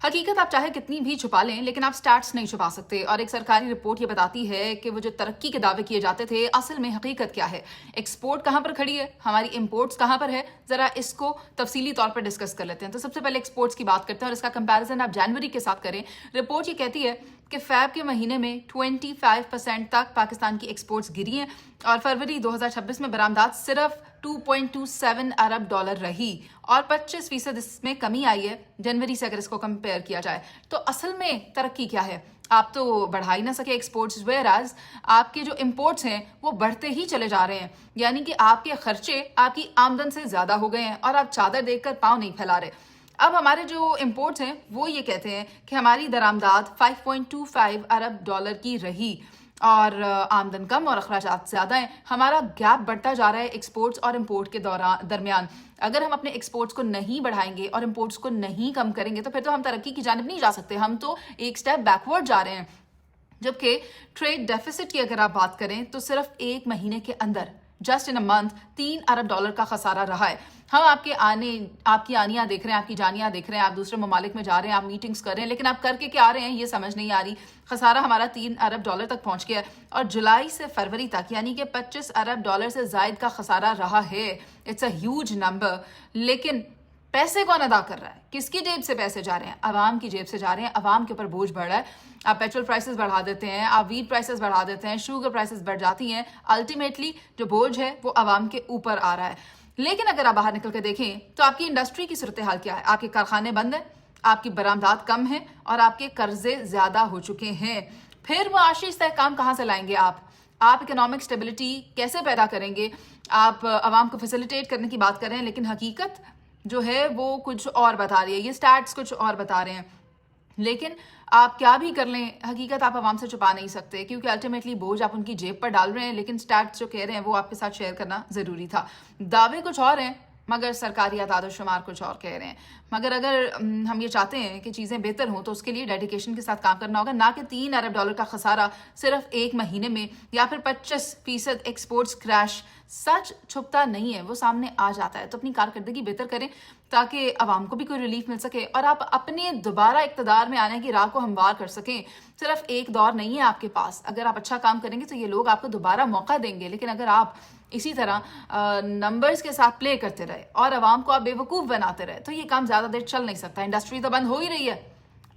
हकीकत आप चाहे कितनी भी छुपा लें, लेकिन आप स्टैट्स नहीं छुपा सकते। और एक सरकारी रिपोर्ट ये बताती है कि वो जो तरक्की के दावे किए जाते थे, असल में हकीकत क्या है। एक्सपोर्ट कहाँ पर खड़ी है, हमारी इंपोर्ट्स कहाँ पर है, जरा इसको तफसीली तौर पर डिस्कस कर लेते हैं। तो सबसे पहले एक्सपोर्ट्स की बात करते हैं और इसका कंपैरिजन आप जनवरी के साथ करें। रिपोर्ट ये कहती है कि फैब के महीने में 25% तक पाकिस्तान की एक्सपोर्ट्स गिरी हैं और फरवरी 2026 में बरामदात सिर्फ 2.27 अरब डॉलर रही और 25% इसमें कमी आई है जनवरी से, अगर इसको कंपेयर किया जाए। तो असल में तरक्की क्या है, आप तो बढ़ा ही ना सके एक्सपोर्ट्स, वेयरएज आपके जो इंपोर्ट्स हैं वो बढ़ते ही चले जा रहे हैं। यानी कि आपके खर्चे आपकी आमदन से ज़्यादा हो गए हैं और आप चादर देखकर पाँव नहीं फैला रहे। अब हमारे जो इंपोर्ट्स हैं वो ये कहते हैं कि हमारी दरामदाद 5.25 अरब डॉलर की रही और आमदन कम और अखराजात ज़्यादा हैं। हमारा गैप बढ़ता जा रहा है एक्सपोर्ट्स और इंपोर्ट के दरमियान। अगर हम अपने एक्सपोर्ट्स को नहीं बढ़ाएंगे और इंपोर्ट्स को नहीं कम करेंगे तो फिर तो हम तरक्की की जानिब नहीं जा सकते, हम तो एक स्टेप बैकवर्ड जा रहे हैं। जबकि ट्रेड डेफिसिट की अगर आप बात करें तो सिर्फ एक महीने के अंदर just in a month 3 Arab dollar का खसारा रहा है। हम आपकी आनियाँ देख रहे हैं, आपकी जानियाँ देख रहे हैं, आप दूसरे ममालिक में जा रहे हैं, आप मीटिंग्स कर रहे हैं, लेकिन आप करके क्या आ रहे हैं ये समझ नहीं आ रही। खसारा हमारा 3 अरब डॉलर तक पहुंच गया है और जुलाई से फरवरी तक यानी कि 25 अरब डॉलर से जायद का खसारा रहा है। It's a huge number. लेकिन पैसे कौन अदा कर रहा है, किसकी जेब से पैसे जा रहे हैं? अवाम की जेब से जा रहे हैं। अवाम के ऊपर बोझ बढ़ रहा है। आप पेट्रोल प्राइसेस बढ़ा देते हैं, आप वीट प्राइसेस बढ़ा देते हैं, शुगर प्राइसेस बढ़ जाती हैं। अल्टीमेटली जो बोझ है वो अवाम के ऊपर आ रहा है। लेकिन अगर आप बाहर निकल के देखें तो आपकी इंडस्ट्री की सूरत हाल क्या है? आपके कारखाने बंद हैं, आपकी बरामदात कम है और आपके कर्जे ज्यादा हो चुके हैं। फिर मुआशी इस्तेहकाम कहाँ से लाएंगे आप इकोनॉमिक स्टेबिलिटी कैसे पैदा करेंगे? आप अवाम को फैसिलिटेट करने की बात कर रहे हैं, लेकिन हकीकत जो है वो कुछ और बता रही है, ये स्टैट्स कुछ और बता रहे हैं। लेकिन आप क्या भी कर लें, हकीकत आप आवाम से छुपा नहीं सकते, क्योंकि अल्टीमेटली बोझ आप उनकी जेब पर डाल रहे हैं। लेकिन स्टैट्स जो कह रहे हैं वो आपके साथ शेयर करना ज़रूरी था। दावे कुछ और हैं मगर सरकारी आदाद शुमार कुछ और कह रहे हैं। मगर अगर हम ये चाहते हैं कि चीज़ें बेहतर हों तो उसके लिए डेडिकेशन के साथ काम करना होगा, ना कि 3 अरब डॉलर का खसारा सिर्फ एक महीने में या फिर 25% एक्सपोर्ट्स क्रैश। सच छुपता नहीं है, वो सामने आ जाता है। तो अपनी कारकर्दगी बेहतर करें ताकि आवाम को भी कोई रिलीफ मिल सके और आप अपने दोबारा इक़्तिदार में आने की राह को हमवार कर सकें। सिर्फ एक दौर नहीं है आपके पास। अगर आप अच्छा काम करेंगे तो ये लोग आपको दोबारा मौका देंगे। लेकिन अगर आप इसी तरह नंबर्स के साथ प्ले करते रहे और आवाम को आप बेवकूफ़ बनाते रहे तो ये काम ज़्यादा देर चल नहीं सकता। इंडस्ट्री तो बंद हो ही रही है,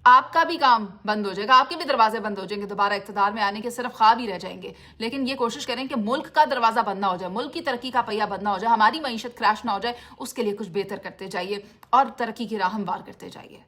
आपका भी काम बंद हो जाएगा, आपके भी दरवाजे बंद हो जाएंगे। दोबारा इक़्तिदार में आने के सिर्फ ख्वाब ही रह जाएंगे। लेकिन ये कोशिश करें कि मुल्क का दरवाज़ा बंद ना हो जाए, मुल्क की तरक्की का पहिया बंद ना हो जाए, हमारी मईशत क्रैश ना हो जाए। उसके लिए कुछ बेहतर करते जाइए और तरक्की की राह हमवार करते जाइए।